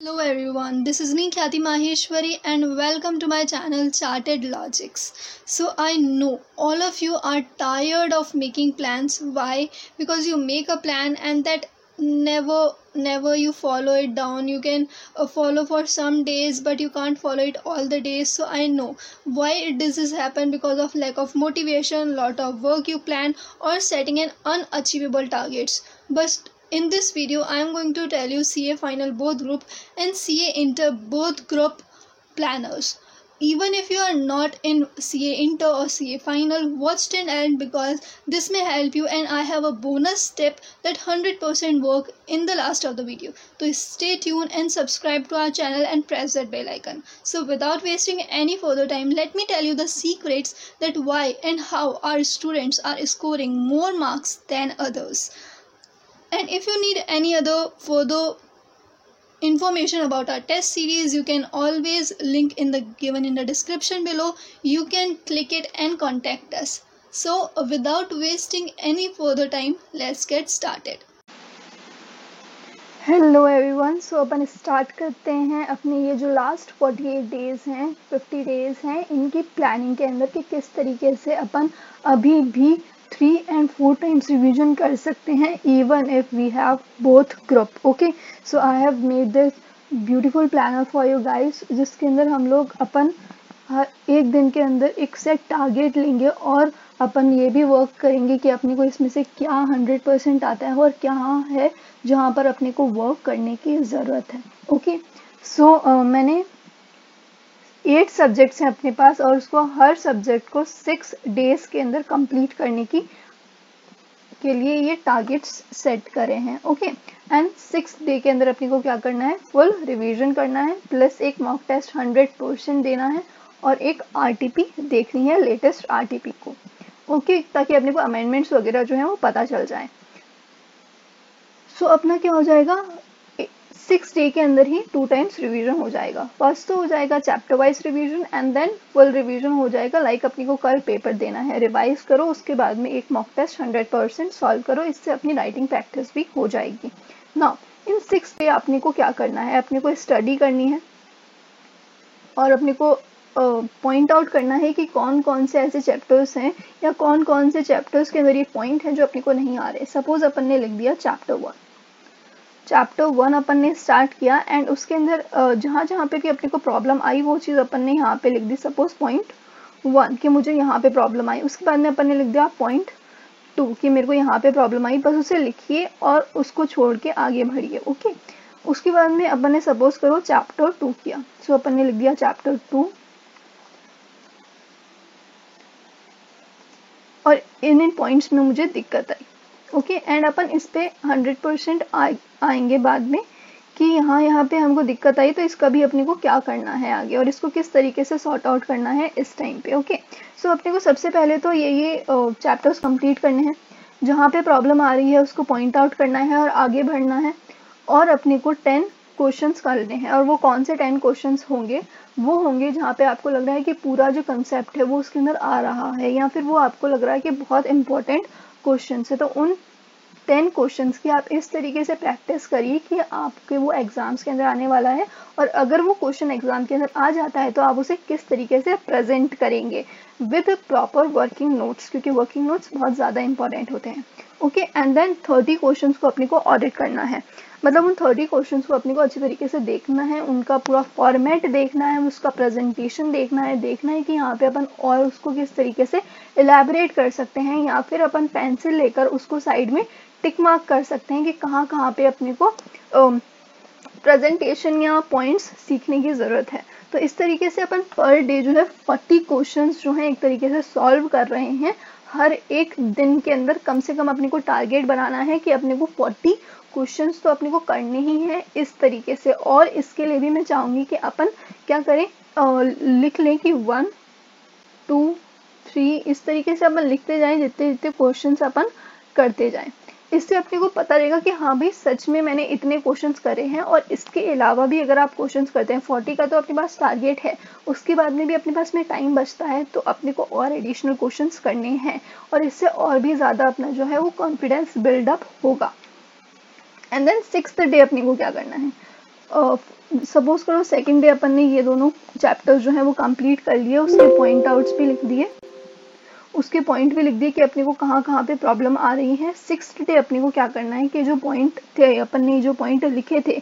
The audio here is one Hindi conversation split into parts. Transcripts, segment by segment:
Hello everyone, this is me Khyati Maheshwari and welcome to my channel Charted Logics. So I know all of you are tired of making plans. Why? Because you make a plan and that never you follow it down. You can follow for some days but you can't follow it all the days. So I know why this has happened, because of lack of motivation, lot of work you plan, or setting an unachievable targets. But in this video, I am going to tell you CA final both group and CA inter both group planners. Even if you are not in CA inter or CA final, watch till end because this may help you, and I have a bonus tip that 100% work in the last of the video. So stay tuned and subscribe to our channel and press that bell icon. So without wasting any further time, let me tell you the secrets that why and how our students are scoring more marks than others. And if you need any other further information about our test series, you can always link given in the description below. You can click it and contact us. So without wasting any further time, let's get started. Hello everyone, so upon start करते हैं अपने ये जो लास्ट 48 डेज़ हैं, 50 डेज़ हैं, इनकी प्लानिंग के अंदर कि किस तरीके से अपन अभी भी 3 and 4 times रिवीजन कर सकते हैं even if we have both group. Okay, so I have made this beautiful planner for you guys, जिसके अंदर हम लोग अपन हर एक दिन के अंदर एक सेट टारगेट लेंगे और अपन ये भी वर्क करेंगे कि अपने को इसमें से क्या 100% आता है और क्या है जहाँ पर अपने को वर्क करने की ज़रूरत है. ओके, सो मैंने 8 सब्जेक्ट्स हैं अपने पास और उसको हर सब्जेक्ट को 6 डेज के अंदर कंप्लीट करने के लिए ये टारगेट्स सेट करे हैं. ओके, एंड 6 डे के अंदर अपने को क्या करना है, फुल रिवीजन करना है, प्लस एक मॉक टेस्ट 100% देना है और एक आरटीपी देखनी है, लेटेस्ट आरटीपी को. ओके, ताकि अपने को अमेंडमेंट्स वगैरह जो है वो पता चल जाए. सो अपना क्या हो जाएगा, 6 डे के अंदर ही 2 times रिवीजन हो जाएगा. फर्स्ट तो हो जाएगा chapter wise revision and then full revision हो जाएगा. लाइक अपने को कल पेपर देना है, रिवाइज करो, उसके बाद में एक मॉक टेस्ट 100% सॉल्व करो. इससे अपनी राइटिंग प्रैक्टिस भी हो जाएगी. नाउ इन 6 डे अपने को क्या करना है, अपने को स्टडी करनी है और अपने को पॉइंट आउट करना है कि कौन कौन से ऐसे चैप्टर्स हैं या कौन कौन से चैप्टर्स के अंदर ये पॉइंट हैं जो अपने को नहीं आ रहे. सपोज अपन ने लिख दिया चैप्टर 1 अपन ने स्टार्ट किया एंड उसके अंदर जहाँ जहाँ पे भी अपने को प्रॉब्लम आई वो चीज़ अपन ने यहाँ पे लिख दी. सपोज पॉइंट 1 कि मुझे यहाँ पे प्रॉब्लम आई, उसके बाद में अपन ने लिख दिया पॉइंट 2 कि मेरे को यहाँ पे प्रॉब्लम आई. बस उसे लिखिए और उसको छोड़ के आगे बढ़िए. ओके, उसके बाद में अपन ने सपोज करो चैप्टर 2 किया, सो अपन ने लिख दिया चैप्टर 2 और इन पॉइंट्स में मुझे दिक्कत आई. ओके, एंड अपन इस पे 100% आएंगे बाद में कि यहाँ पे हमको दिक्कत आई तो इसका भी अपने को क्या करना है आगे और इसको किस तरीके से सॉर्ट आउट करना है इस टाइम पे. ओके, सो अपने को सबसे पहले तो ये चैप्टर्स कंप्लीट करने हैं, जहाँ पे प्रॉब्लम आ रही है उसको पॉइंट आउट करना है और आगे बढ़ना है. और अपने को 10 क्वेश्चंस करने हैं और वो कौन से 10 क्वेश्चंस होंगे, वो होंगे जहाँ पे आपको लग रहा है कि पूरा जो कंसेप्ट है वो उसके अंदर आ रहा है या फिर वो आपको लग रहा है कि बहुत इंपॉर्टेंट क्वेश्चंस है. तो उन 10 क्वेश्चंस की आप इस तरीके से प्रैक्टिस करिए कि आपके वो एग्जाम्स के अंदर आने वाला है और अगर वो क्वेश्चन एग्जाम के अंदर आ जाता है तो आप उसे किस तरीके से प्रेजेंट करेंगे विद प्रॉपर वर्किंग नोट्स, क्योंकि वर्किंग नोट्स बहुत ज़्यादा इंपॉर्टेंट होते हैं. ओके, एंड देन 30 क्वेश्चंस को अपने को ऑडिट करना है. मतलब उन 30 क्वेश्चंस को अपने को अच्छी तरीके से देखना है, उनका पूरा फॉर्मेट देखना है, उसका प्रेजेंटेशन देखना है कि यहाँ पे अपन और उसको किस तरीके से इलेबोरेट कर सकते हैं या फिर अपन पेंसिल लेकर उसको साइड में टिक मार्क कर सकते हैं कि कहाँ पे अपने को प्रेजेंटेशन या पॉइंट्स सीखने की ज़रूरत है. तो इस तरीके से अपन पर डे जो है 40 क्वेश्चंस जो हैं एक तरीके से सॉल्व कर रहे हैं. हर एक दिन के अंदर कम से कम अपने को टारगेट बनाना है कि अपने को 40 क्वेश्चंस तो अपने को करने ही हैं इस तरीके से. और इसके लिए भी मैं चाहूँगी कि अपन क्या करें, लिख लें कि 1 2 3 इस तरीके से अपन लिखते जाएं जितने जितने क्वेश्चंस अपन करते जाएं. इससे अपने को पता रहेगा कि हाँ भाई सच में मैंने इतने क्वेश्चंस करे हैं. और इसके अलावा भी अगर आप क्वेश्चंस करते हैं, 40 का तो अपने पास टारगेट है, उसके बाद में भी अपने पास में टाइम बचता है तो अपने को और एडिशनल क्वेश्चंस करने हैं और इससे और भी ज़्यादा अपना जो है वो कॉन्फिडेंस बिल्डअप होगा. एंड देन 6th डे अपने को क्या करना है, सपोज करो सेकेंड डे अपन ने ये दोनों चैप्टर्स जो है वो कंप्लीट कर लिए, उसके पॉइंट आउट्स भी लिख दिए, उसके पॉइंट भी लिख दिए कि अपने को कहाँ कहाँ पे प्रॉब्लम आ रही है। 6th डे अपने को क्या करना है कि जो पॉइंट थे, अपन ने जो पॉइंट लिखे थे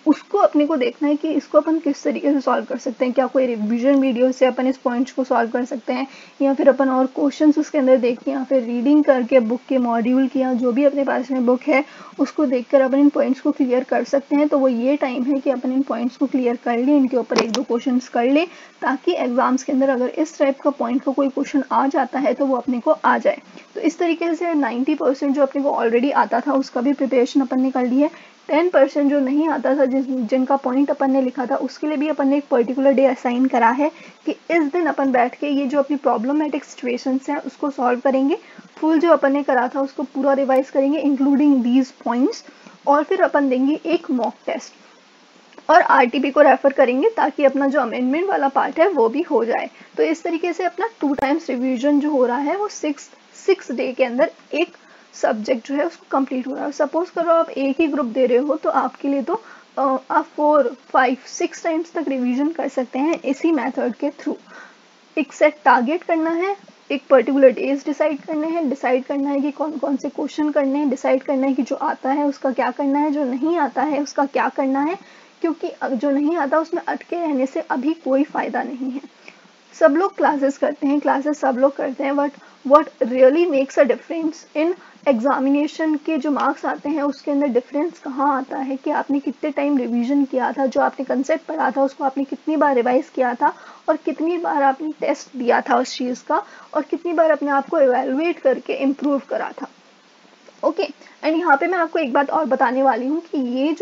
उसको अपने को देखना है कि इसको अपन किस तरीके से सॉल्व कर सकते हैं। क्या कोई रिवीजन वीडियो से अपन इस पॉइंट्स को सॉल्व कर सकते हैं, या फिर अपन और क्वेश्चंस उसके अंदर देख के या फिर रीडिंग करके बुक के मॉड्यूल की या जो भी अपने पास में बुक है उसको देखकर अपन इन पॉइंट्स को क्लियर कर सकते हैं। तो वो ये टाइम है कि अपन इन पॉइंट्स को क्लियर कर ले, इनके ऊपर 1-2 क्वेश्चन कर ले, ताकि एग्जाम्स के अंदर अगर इस टाइप का पॉइंट का कोई क्वेश्चन आ जाता है तो वो अपने को आ जाए। तो इस तरीके से 90% जो अपने को ऑलरेडी आता था उसका भी प्रिपरेशन अपन ने कर ली है। 10% जो नहीं आता था, जिनका पॉइंट अपन ने लिखा था, उसके लिए भी अपन ने एक पर्टिकुलर डे असाइन करा है कि इस दिन अपन बैठ के ये जो अपनी प्रॉब्लमेटिक सिचुएशंस हैं उसको सॉल्व करेंगे। फुल जो अपन ने करा था उसको पूरा रिवाइज करेंगे इंक्लूडिंग दीज पॉइंट्स, और फिर अपन देंगे एक मॉक टेस्ट और आरटीपी को रेफर करेंगे ताकि अपना जो अमेंडमेंट वाला पार्ट है वो भी हो जाए। तो इस तरीके से अपना 2 टाइम्स रिवीजन जो हो रहा है वो 6 डे के अंदर एक सब्जेक्ट जो है उसको कंप्लीट हो रहा है। सपोज करो आप एक ही ग्रुप दे रहे हो तो आपके लिए तो आप 4, 5, 6 टाइम्स तक रिवीजन कर सकते हैं इसी मेथड के थ्रू। एक सेट टारगेट करना है, एक पर्टिकुलर डेज डिसाइड करने हैं, डिसाइड करना है कि कौन कौन से क्वेश्चन करने हैं, डिसाइड करना है कि जो आता है उसका क्या करना है, जो नहीं आता है उसका क्या करना है, क्योंकि जो नहीं आता उसमें अटके रहने से अभी कोई फायदा नहीं है। सब लोग क्लासेस करते हैं, क्लासेस सब लोग करते हैं, but what really makes a difference in examination के जो मार्क्स आते हैं उसके अंदर डिफरेंस कहाँ आता है कि आपने कितने टाइम रिवीजन किया था, जो आपने कंसेप्ट पढ़ा था उसको आपने कितनी बार रिवाइज किया था, और कितनी बार आपने टेस्ट दिया था उस चीज़ का, और कितनी बार अपने आप को एवेलुएट करके इम्प्रूव करा था। ओके एंड यहाँ पे मैं आपको एक बात और बताने वाली हूँ कि ये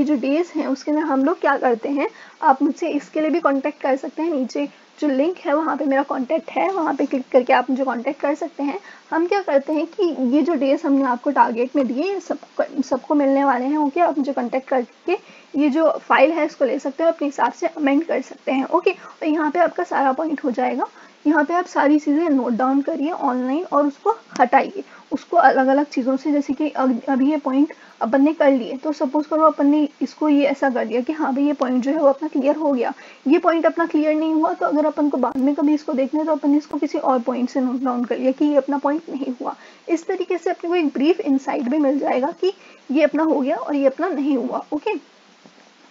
जो डेज हैं उसके अंदर हम लोग क्या करते हैं। आप मुझसे इसके लिए भी कांटेक्ट कर सकते हैं, नीचे जो लिंक है वहाँ पे मेरा कांटेक्ट है, वहाँ पे क्लिक करके आप मुझे कांटेक्ट कर सकते हैं। हम क्या करते हैं कि ये जो डेज हमने आपको टारगेट में दिए सबको मिलने वाले हैं। ओके, आप मुझे कांटेक्ट करके ये जो फाइल है इसको ले सकते हो, अपने हिसाब से अमेंड कर सकते हैं। ओके, और यहाँ पे आपका सारा पॉइंट हो जाएगा। यहाँ पे आप सारी चीज़ें नोट डाउन करिए ऑनलाइन और उसको हटाइए, उसको अलग अलग चीज़ों से। जैसे कि अभी ये पॉइंट अपन ने कर लिए, तो सपोज करो अपन ने इसको ये ऐसा कर दिया कि हाँ भाई ये पॉइंट जो है वो अपना क्लियर हो गया। ये पॉइंट अपना क्लियर नहीं हुआ तो अगर अपन को बाद में कभी इसको देखना है तो अपन ने इसको किसी और पॉइंट से नोट डाउन कर लिया कि ये अपना पॉइंट नहीं हुआ। इस तरीके से अपने को एक ब्रीफ इंसाइट भी मिल जाएगा कि ये अपना हो गया और ये अपना नहीं हुआ। ओके,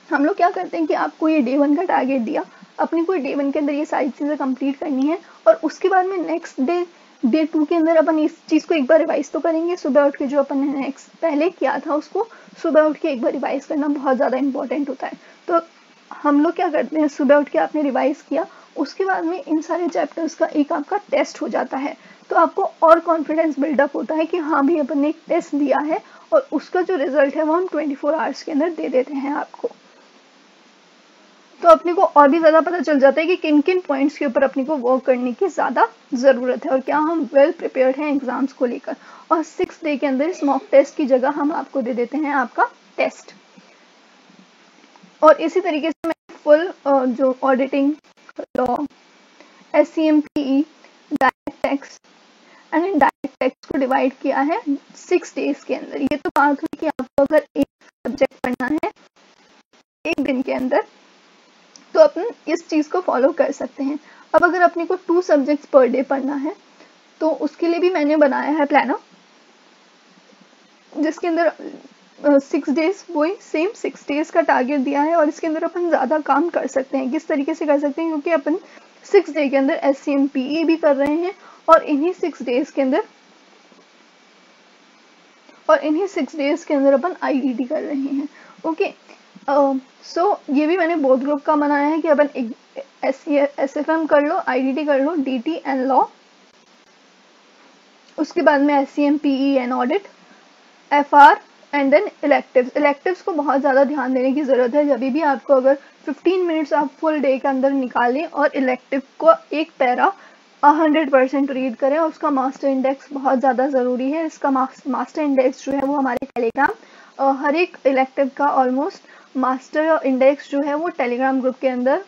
हम लोग क्या करते हैं कि आपको ये डे 1 का टारगेट दिया, अपने को डे 1 के अंदर ये सारी चीज़ें कंप्लीट करनी है, और उसके बाद में नेक्स्ट डे 2 के अंदर अपन इस चीज़ को एक बार रिवाइज तो करेंगे। सुबह उठ के जो अपन ने नेक्स्ट पहले किया था उसको सुबह उठ के एक बार रिवाइज करना बहुत ज़्यादा इंपॉर्टेंट होता है। तो हम लोग क्या करते हैं, सुबह उठ के आपने रिवाइज किया, उसके बाद में इन सारे चैप्टर्स का एक आपका टेस्ट हो जाता है, तो आपको और कॉन्फिडेंस बिल्डअप होता है कि हाँ भाई अपन ने एक टेस्ट दिया है और उसका जो रिजल्ट है वो हम 24 आवर्स के अंदर दे देते हैं आपको। तो अपने को और भी ज़्यादा पता चल जाता है कि किन किन पॉइंट्स के ऊपर अपने को वर्क करने की ज़्यादा ज़रूरत है और क्या हम वेल प्रिपेयर्ड हैं एग्जाम्स को लेकर। और 6 डे के अंदर इस मॉक टेस्ट की जगह हम आपको दे देते हैं आपका टेस्ट। और इसी तरीके से मैं फुल जो auditing, law, SCMPE, direct tax and indirect tax को डिवाइड किया है 6 डेज के अंदर। ये तो बात हुई कि आपको अगर एक सब्जेक्ट पढ़ना है एक दिन के अंदर तो अपन इस चीज़ को फॉलो कर सकते हैं। अब अगर अपने को 2 सब्जेक्ट्स पर डे पढ़ना है तो उसके लिए भी मैंने बनाया है प्लानर, जिसके अंदर 6 डेज वही सेम 6 डेज का टारगेट दिया है, और इसके अंदर अपन ज़्यादा काम कर सकते हैं। किस तरीके से कर सकते हैं, क्योंकि अपन 6 डे के अंदर SCMPE भी कर रहे हैं और इन्हीं 6 डेज के अंदर अपन IDT कर रहे हैं। ओके, सो ये भी मैंने बोथ ग्रुप का बनाया है कि अपन SFM कर लो, IDT कर लो, DT एंड लॉ, उसके बाद में SCMPE and audit, FR and then electives को बहुत ज़्यादा ध्यान देने की ज़रूरत है। जब भी आपको अगर 15 मिनट्स आप फुल डे के अंदर निकालें और इलेक्टिव को एक पैरा 100% रीड करें, उसका मास्टर इंडेक्स बहुत ज़्यादा ज़रूरी है। इसका मास्टर इंडेक्स जो है वो हमारे टेलीग्राम हर एक इलेक्टिव का ऑलमोस्ट मास्टर इंडेक्स जो है वो टेलीग्राम ग्रुप के अंदर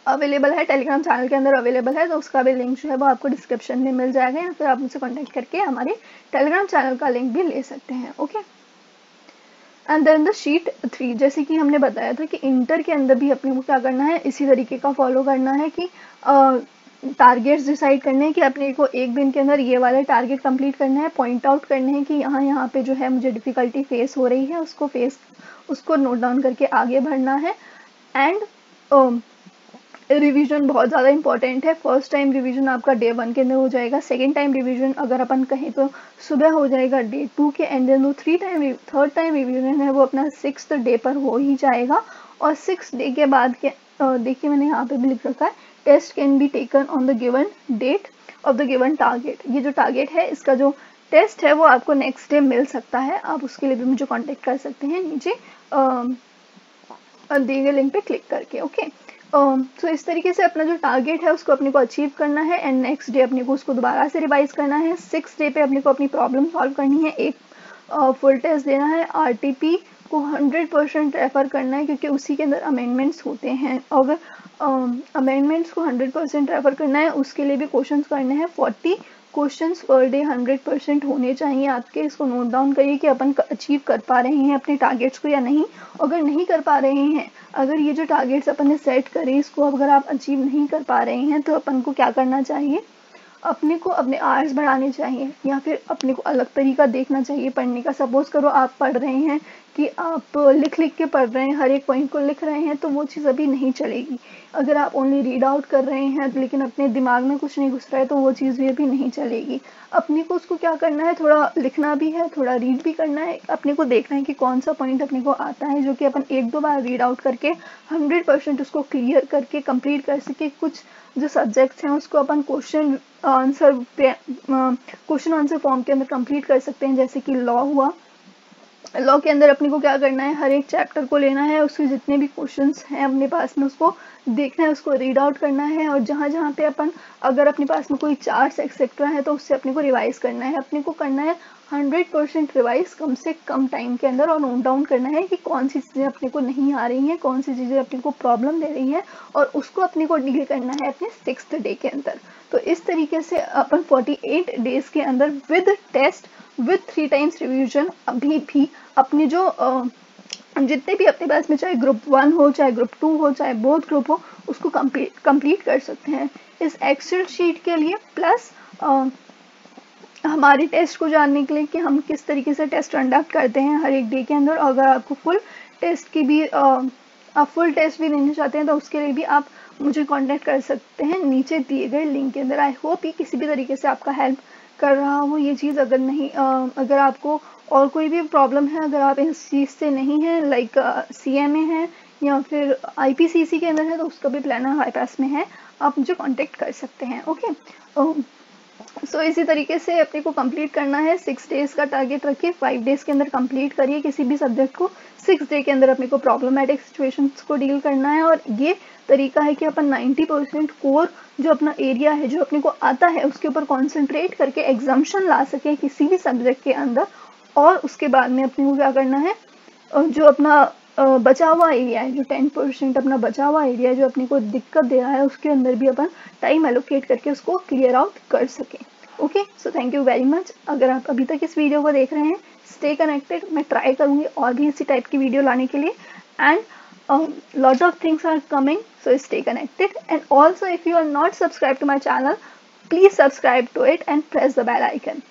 अवेलेबल है, टेलीग्राम चैनल के अंदर अवेलेबल है। तो उसका भी लिंक जो है वो आपको डिस्क्रिप्शन में मिल जाएगा, या फिर आप मुझसे कॉन्टेक्ट करके हमारे टेलीग्राम चैनल का लिंक भी ले सकते हैं। Okay, and then the sheet 3, जैसे कि हमने बताया था कि इंटर के अंदर भी अपने को क्या करना है, इसी तरीके का फॉलो करना है कि टारगेट्स डिसाइड करने हैं कि अपने को एक दिन के अंदर ये वाले टारगेट कंप्लीट करना है, पॉइंट आउट करने हैं कि यहाँ पे जो है मुझे डिफ़िकल्टी फेस हो रही है, उसको नोट डाउन करके आगे बढ़ना है। एंड रिवीजन बहुत ज़्यादा इंपॉर्टेंट है। फर्स्ट टाइम रिवीजन आपका डे 1 के अंदर हो जाएगा, सेकेंड टाइम रिवीजन अगर अपन कहें तो सुबह हो जाएगा डे 2 के, and then third time revision है वो अपना 6th डे पर हो ही जाएगा। और 6 डे के बाद के देखिए मैंने यहाँ पे भी लिख रखा है, test can be taken on the given date of the given target. ये जो टारगेट है इसका जो टेस्ट है वो आपको नेक्स्ट डे मिल सकता है, आप उसके लिए भी मुझे कॉन्टेक्ट कर सकते हैं नीचे दिए गए लिंक पे क्लिक करके। ओके, तो इस तरीके से अपना जो टारगेट है उसको अपने को अचीव करना है, एंड नेक्स्ट डे अपने को उसको दोबारा से रिवाइज करना है। 6 डे पे अपने को अपनी प्रॉब्लम सॉल्व करनी है, एक फुल टेस्ट देना है, आरटीपी को 100% रेफर करना है क्योंकि उसी के अंदर अमेंडमेंट्स होते हैं। अगर अमेंडमेंट्स को 100% रेफर करना है उसके लिए भी क्वेश्चंस करने हैं, 40 क्वेश्चंस पर डे 100% होने चाहिए आपके। इसको नोट डाउन करिए कि अपन अचीव कर पा रहे हैं अपने टारगेट्स को या नहीं। अगर नहीं कर पा रहे हैं, अगर ये जो टारगेट्स अपन ने सेट करे इसको अगर आप अचीव नहीं कर पा रहे हैं तो अपन को क्या करना चाहिए, अपने को अपने आवर्स बढ़ाने चाहिए या फिर अपने को अलग तरीका देखना चाहिए पढ़ने का। सपोज करो आप पढ़ रहे हैं कि आप लिख के पढ़ रहे हैं, हर एक पॉइंट को लिख रहे हैं, तो वो चीज़ अभी नहीं चलेगी। अगर आप ओनली रीड आउट कर रहे हैं लेकिन अपने दिमाग में कुछ नहीं घुस रहा है तो वो चीज़ भी अभी नहीं चलेगी। अपने को उसको क्या करना है, थोड़ा लिखना भी है, थोड़ा रीड भी करना है। अपने को देखना है कि कौन सा पॉइंट अपने को आता है जो कि अपन 1-2 बार रीड आउट करके 100% उसको क्लियर करके कंप्लीट कर सके। कुछ जो सब्जेक्ट्स हैं उसको अपन क्वेश्चन आंसर फॉर्म के अंदर कंप्लीट कर सकते हैं, जैसे कि लॉ हुआ। लॉ के अंदर अपने को क्या करना है, हर एक चैप्टर को लेना है, उसके जितने भी क्वेश्चंस हैं अपने पास में उसको देखना है, उसको रीड आउट करना है, और जहाँ जहाँ पे अपन अगर अपने पास में कोई चार्ट्स एक्सेट्रा है तो उससे अपने को रिवाइज करना है। अपने को करना है 100% रिवाइज कम से कम टाइम के अंदर, और नोट डाउन करना है कि कौन सी चीज़ें अपने को नहीं आ रही हैं, कौन सी चीज़ें अपने को प्रॉब्लम दे रही हैं, और उसको अपने को डील करना है अपने 6th डे के अंदर। तो इस तरीके से अपन 48 डेज के अंदर with test with 3 times revision अभी भी अपने जो जितने भी अपने पास में चाहे ग्रुप 1 हो, चाहे ग्रुप 2 हो, चाहे बोथ ग्रुप हो, उसको कंप्लीट कर सकते हैं इस एक्सेल शीट के लिए। प्लस हमारे टेस्ट को जानने के लिए कि हम किस तरीके से टेस्ट कंडक्ट करते हैं हर एक डे के अंदर। अगर आपको फुल टेस्ट की भी आप फुल टेस्ट भी देना चाहते हैं तो उसके लिए भी आप मुझे कांटेक्ट कर सकते हैं नीचे दिए गए लिंक के अंदर। आई होप ये किसी भी तरीके से आपका हेल्प कर रहा हो ये चीज़। अगर नहीं अगर आपको और कोई भी प्रॉब्लम है, अगर आप इस चीज़ से नहीं हैं, लाइक CMA है या फिर IPCC के अंदर है, तो उसका भी प्लानर हमारे पास में है, आप मुझे कांटेक्ट कर सकते हैं। ओके, सो इसी तरीके से अपने को कंप्लीट करना है। 6 डेज़ का टारगेट रखिए, 5 डेज़ के अंदर कंप्लीट करिए किसी भी सब्जेक्ट को। 6 डे के अंदर अपने को प्रॉब्लमेटिक सिचुएशंस को डील करना है, और ये तरीका है कि अपन 90% कोर जो अपना एरिया है, जो अपने को आता है, उसके ऊपर कॉन्सेंट्रेट करके एग्जाम्शन ला सके किसी भी सब्जेक्ट के अंदर। और उसके बाद में अपने को क्या करना है, जो अपना बचा हुआ एरिया है, जो 10% अपना बचा हुआ एरिया है जो अपने को दिक्कत दे रहा है, उसके अंदर भी अपन टाइम एलोकेट करके उसको क्लियर आउट कर सकें। Okay, so thank you very much. अगर आप अभी तक इस वीडियो को देख रहे हैं, स्टे कनेक्टेड। मैं ट्राई करूँगी और भी इसी टाइप की वीडियो लाने के लिए, and lot of things are coming, so stay connected. And also if you are not subscribed to my channel, please subscribe to it and press the bell icon.